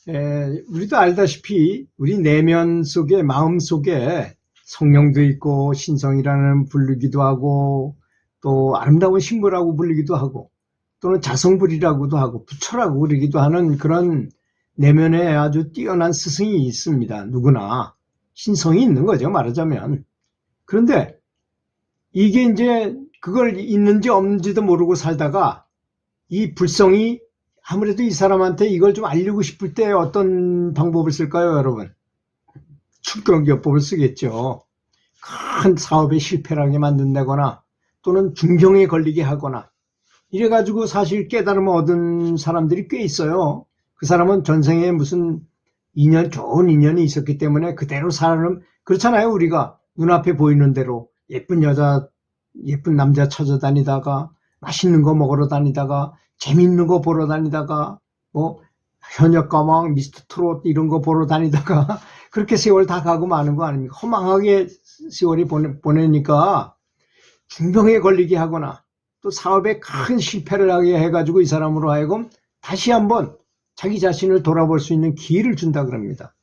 우리도 알다시피 우리 내면 속에, 마음 속에 성령도 있고 신성이라는 불리기도 하고 또 아름다운 신부라고 불리기도 하고 또는 자성불이라고도 하고 부처라고 그러기도 하는 그런 내면에 아주 뛰어난 스승이 있습니다. 누구나 신성이 있는 거죠, 말하자면. 그런데 이게 이제 그걸 있는지 없는지도 모르고 살다가 이 불성이 아무래도 이 사람한테 이걸 좀 알리고 싶을 때 어떤 방법을 쓸까요, 여러분? 축경기법을 쓰겠죠. 큰 사업에 실패를 하게 만든다거나 또는 중병에 걸리게 하거나 이래가지고 사실 깨달음을 얻은 사람들이 꽤 있어요. 그 사람은 전생에 무슨 인연, 좋은 인연이 있었기 때문에 그대로 사람, 그렇잖아요. 우리가 눈앞에 보이는 대로 예쁜 여자, 예쁜 남자 찾아다니다가 맛있는 거 먹으러 다니다가 재밌는 거 보러 다니다가 뭐 현역가왕, 미스터 트롯 이런 거 보러 다니다가 그렇게 세월 다 가고 마는 거 아닙니까? 허망하게 세월이 보내니까 중병에 걸리게 하거나 또 사업에 큰 실패를 하게 해가지고 이 사람으로 하여금 다시 한번 자기 자신을 돌아볼 수 있는 기회를 준다 그럽니다.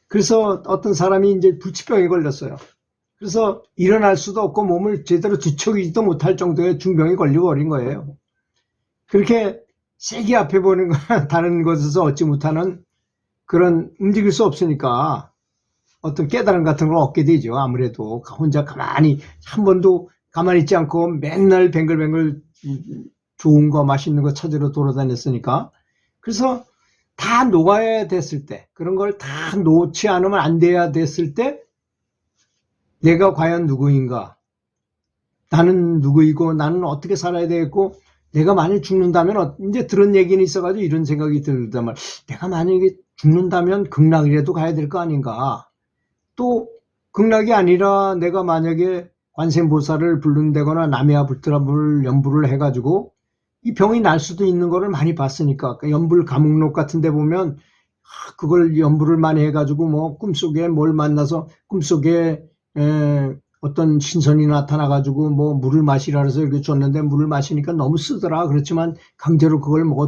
그래서 어떤 사람이 이제 불치병에 걸렸어요. 그래서 일어날 수도 없고 몸을 제대로 뒤척이지도 못할 정도의 중병에 걸리고 버린 거예요. 그렇게 세게 앞에 보는 거 다른 것에서 얻지 못하는 그런 움직일 수 없으니까 어떤 깨달음 같은 걸 얻게 되죠. 아무래도 혼자 가만히 한 번도 가만히 있지 않고 맨날 뱅글뱅글 좋은 거 맛있는 거 찾으러 돌아다녔으니까. 그래서 다 녹아야 됐을 때, 그런 걸 다 놓지 않으면 안 돼야 됐을 때 내가 과연 누구인가, 나는 누구이고 나는 어떻게 살아야 되겠고, 내가 만약 죽는다면, 이제 들은 얘기는 있어가지고 이런 생각이 들단 말이야. 내가 만약에 죽는다면 극락이라도 가야 될 거 아닌가. 또 극락이 아니라 내가 만약에 관세음보살을 부른다거나 남해와 불트라불 연부를 해가지고 이 병이 날 수도 있는 거를 많이 봤으니까. 연불 감옥록 같은 데 보면 그걸 연부를 많이 해가지고 뭐 꿈속에 뭘 만나서 꿈속에 어떤 신선이 나타나가지고 뭐 물을 마시라 해서 이렇게 줬는데 물을 마시니까 너무 쓰더라. 그렇지만 강제로 그걸 먹고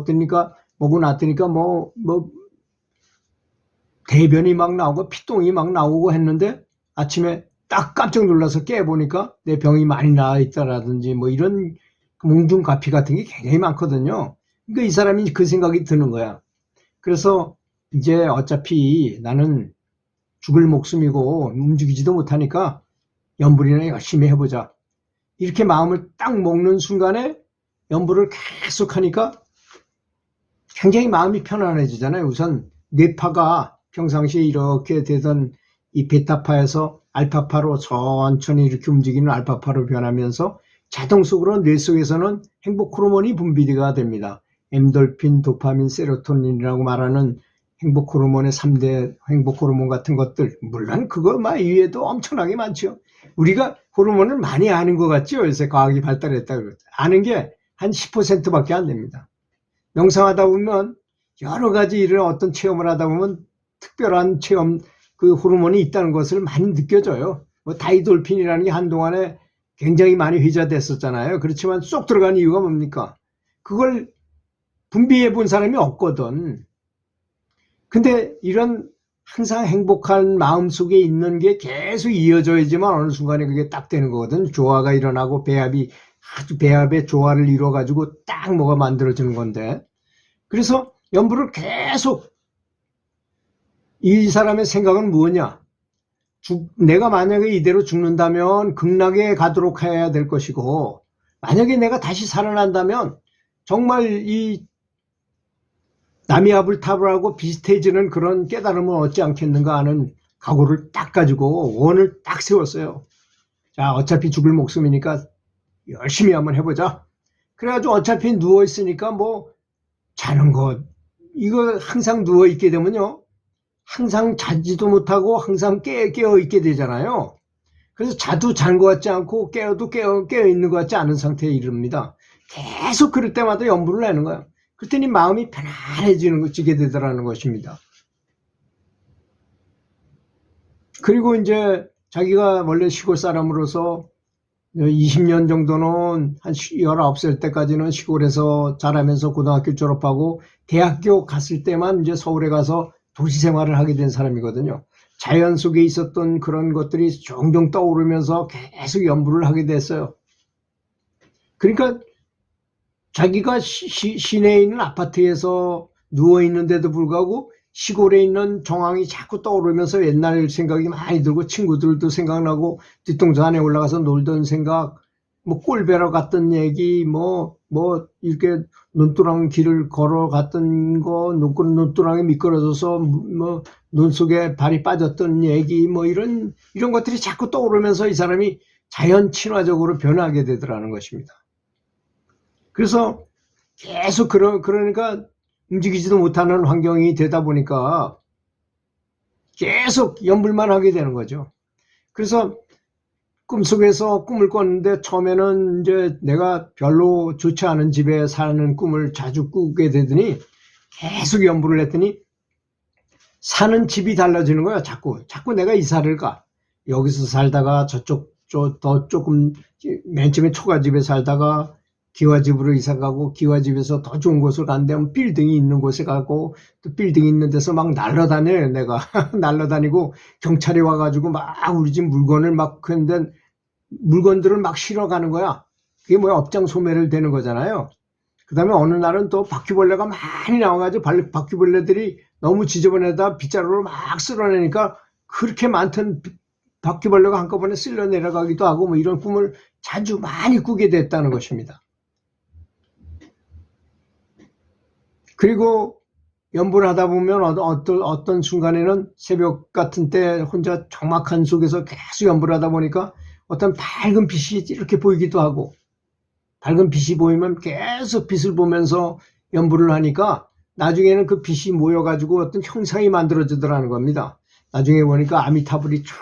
났더니까 뭐 대변이 막 나오고 피똥이 막 나오고 했는데 아침에 딱 깜짝 놀라서 깨보니까 내 병이 많이 나아 있다라든지 뭐 이런 몽중가피 같은 게 굉장히 많거든요. 그러니까 이 사람이 그 생각이 드는 거야. 그래서 이제 어차피 나는 죽을 목숨이고 움직이지도 못하니까 연불이나 열심히 해보자. 이렇게 마음을 딱 먹는 순간에 연불을 계속 하니까 굉장히 마음이 편안해지잖아요. 우선 뇌파가 평상시에 이렇게 되던 이 베타파에서 알파파로 천천히 이렇게 움직이는 알파파로 변하면서 자동적으로 뇌 속에서는 행복 호르몬이 분비가 됩니다. 엔돌핀, 도파민, 세로토닌이라고 말하는 행복 호르몬의 3대 행복 호르몬 같은 것들, 물론 그거 이외에도 엄청나게 많죠. 우리가 호르몬을 많이 아는 것 같죠. 요새 과학이 발달했다고. 아는 게 한 10%밖에 안 됩니다. 명상하다 보면 여러 가지 이런 어떤 체험을 하다 보면 특별한 체험, 그 호르몬이 있다는 것을 많이 느껴져요. 뭐 다이돌핀이라는 게 한동안에 굉장히 많이 회자됐었잖아요. 그렇지만 쏙 들어간 이유가 뭡니까? 그걸 분비해 본 사람이 없거든. 근데 이런 항상 행복한 마음 속에 있는 게 계속 이어져야지만 어느 순간에 그게 딱 되는 거거든. 조화가 일어나고 배합의 조화를 이루어가지고 딱 뭐가 만들어지는 건데. 그래서 연부를 계속 이 사람의 생각은 뭐냐? 내가 만약에 이대로 죽는다면 극락에 가도록 해야 될 것이고, 만약에 내가 다시 살아난다면 정말 이 나미아불탑하고 비슷해지는 그런 깨달음을 얻지 않겠는가 하는 각오를 딱 가지고 원을 딱 세웠어요. 자, 어차피 죽을 목숨이니까 열심히 한번 해보자. 그래가지고 어차피 누워있으니까 뭐 자는 것, 이거 항상 누워있게 되면요, 항상 자지도 못하고 항상 깨어있게 되잖아요. 그래서 자도 잔 것 같지 않고 깨어도 깨어있는 것 같지 않은 상태에 이릅니다. 계속 그럴 때마다 연부를 내는 거예요. 그랬더니 마음이 편안해지게 되더라는 것입니다. 그리고 이제 자기가 원래 시골 사람으로서 20년 정도는 한 19살 때까지는 시골에서 자라면서 고등학교 졸업하고 대학교 갔을 때만 이제 서울에 가서 도시 생활을 하게 된 사람이거든요. 자연 속에 있었던 그런 것들이 종종 떠오르면서 계속 연구를 하게 됐어요. 그러니까 자기가 시내에 있는 아파트에서 누워있는데도 불구하고 시골에 있는 정황이 자꾸 떠오르면서 옛날 생각이 많이 들고 친구들도 생각나고 뒷동산에 올라가서 놀던 생각, 뭐 꼴배러 갔던 얘기, 뭐 이렇게 논두렁 길을 걸어갔던 거, 논두렁이 미끄러져서 뭐 눈 속에 발이 빠졌던 얘기, 뭐 이런 것들이 자꾸 떠오르면서 이 사람이 자연 친화적으로 변하게 되더라는 것입니다. 그래서 계속 그러니까 움직이지도 못하는 환경이 되다 보니까 계속 연불만 하게 되는 거죠. 그래서 꿈속에서 꿈을 꿨는데 처음에는 이제 내가 별로 좋지 않은 집에 사는 꿈을 자주 꾸게 되더니 계속 연불을 했더니 사는 집이 달라지는 거야. 자꾸 내가 이사를 가. 여기서 살다가 더 조금 맨 처음에 초가집에 살다가 기와집으로 이사 가고 기와집에서 더 좋은 곳을 간다면 빌딩이 있는 곳에 가고 또 빌딩이 있는 데서 막 날아다녀요. 내가 날아다니고 경찰이 와가지고 막 우리 집 물건을 막 했는데 물건들을 막 실어가는 거야. 그게 뭐야, 업장 소매를 대는 거잖아요. 그 다음에 어느 날은 또 바퀴벌레가 많이 나와가지고 바퀴벌레들이 너무 지저분해다 빗자루로 막 쓸어내니까 그렇게 많던 바퀴벌레가 한꺼번에 쓸려 내려가기도 하고 뭐 이런 꿈을 자주 많이 꾸게 됐다는 것입니다. 그리고 연불을 하다 보면 어떤 순간에는 새벽 같은 때 혼자 적막한 속에서 계속 연불을 하다 보니까 어떤 밝은 빛이 이렇게 보이기도 하고, 밝은 빛이 보이면 계속 빛을 보면서 연불을 하니까 나중에는 그 빛이 모여가지고 어떤 형상이 만들어지더라는 겁니다. 나중에 보니까 아미타불이 쫙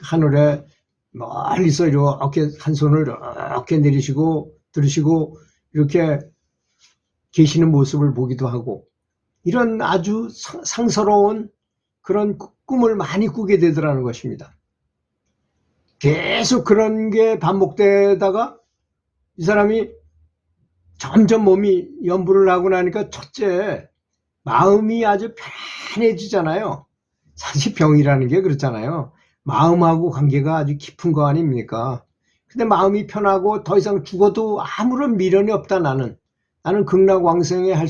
하늘에 멀리서 이렇게 한 손을 이렇게 내리시고 들으시고 이렇게 계시는 모습을 보기도 하고, 이런 아주 상서로운 그런 꿈을 많이 꾸게 되더라는 것입니다. 계속 그런 게 반복되다가 이 사람이 점점 몸이 연불을 하고 나니까 첫째, 마음이 아주 편안해지잖아요. 사실 병이라는 게 그렇잖아요. 마음하고 관계가 아주 깊은 거 아닙니까? 근데 마음이 편하고 더 이상 죽어도 아무런 미련이 없다. 나는 극락왕생에 할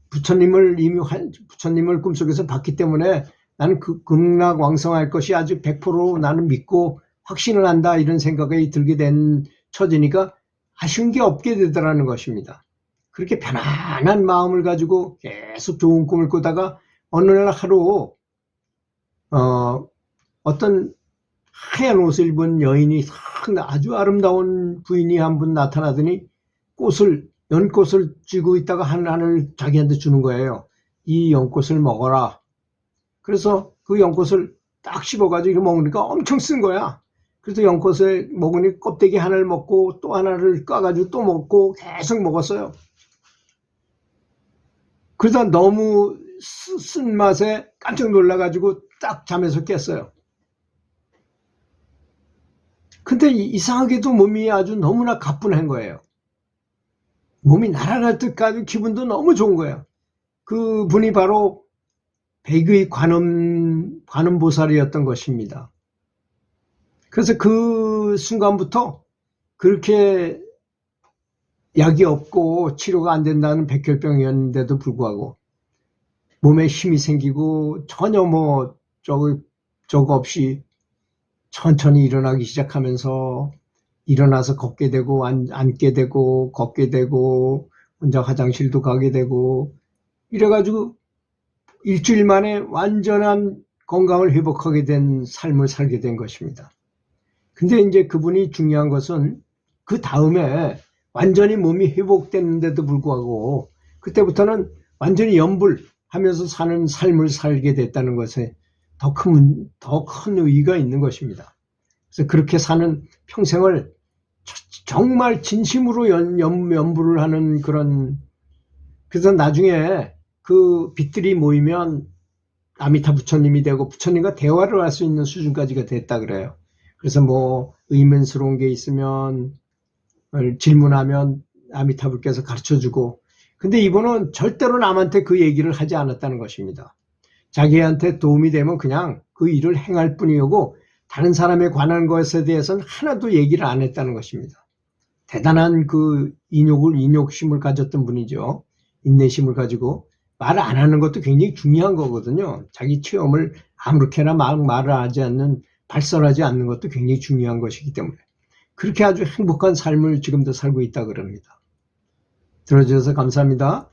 부처님을 꿈속에서 봤기 때문에 나는 그 극락왕성할 것이 아주 100% 나는 믿고 확신을 한다, 이런 생각이 들게 된 처지니까 아쉬운 게 없게 되더라는 것입니다. 그렇게 편안한 마음을 가지고 계속 좋은 꿈을 꾸다가 어느 날 하루 어떤 하얀 옷을 입은 여인이 아주 아름다운 부인이 한 분 나타나더니 연꽃을 쥐고 있다가 하나를 자기한테 주는 거예요. 이 연꽃을 먹어라. 그래서 그 연꽃을 딱 씹어가지고 먹으니까 엄청 쓴 거야. 그래서 연꽃을 먹으니 껍데기 하나를 먹고 또 하나를 까가지고 또 먹고 계속 먹었어요. 그러다 너무 쓴 맛에 깜짝 놀라가지고 딱 잠에서 깼어요. 근데 이상하게도 몸이 아주 너무나 가뿐한 거예요. 몸이 날아갈 때까지 기분도 너무 좋은 거예요. 그 분이 바로 백의 관음보살이었던 것입니다. 그래서 그 순간부터 그렇게 약이 없고 치료가 안 된다는 백혈병이었는데도 불구하고 몸에 힘이 생기고 전혀 저거 없이 천천히 일어나기 시작하면서 일어나서 걷게 되고 앉게 되고 걷게 되고 혼자 화장실도 가게 되고 이래가지고 일주일 만에 완전한 건강을 회복하게 된 삶을 살게 된 것입니다. 근데 이제 그분이 중요한 것은 그 다음에 완전히 몸이 회복됐는데도 불구하고 그때부터는 완전히 연불하면서 사는 삶을 살게 됐다는 것에 더 큰 의의가 있는 것입니다. 그래서 그렇게 사는 평생을 정말 진심으로 연불을 하는 그래서 나중에 그 빛들이 모이면 아미타 부처님이 되고 부처님과 대화를 할 수 있는 수준까지가 됐다 그래요. 그래서 뭐 의문스러운 게 있으면 질문하면 아미타불께서 가르쳐주고, 근데 이분은 절대로 남한테 그 얘기를 하지 않았다는 것입니다. 자기한테 도움이 되면 그냥 그 일을 행할 뿐이고 다른 사람에 관한 것에 대해서는 하나도 얘기를 안 했다는 것입니다. 대단한 그 인욕심을 가졌던 분이죠. 인내심을 가지고 말을 안 하는 것도 굉장히 중요한 거거든요. 자기 체험을 아무렇게나 막 말을 하지 않는, 발설하지 않는 것도 굉장히 중요한 것이기 때문에 그렇게 아주 행복한 삶을 지금도 살고 있다 그럽니다. 들어주셔서 감사합니다.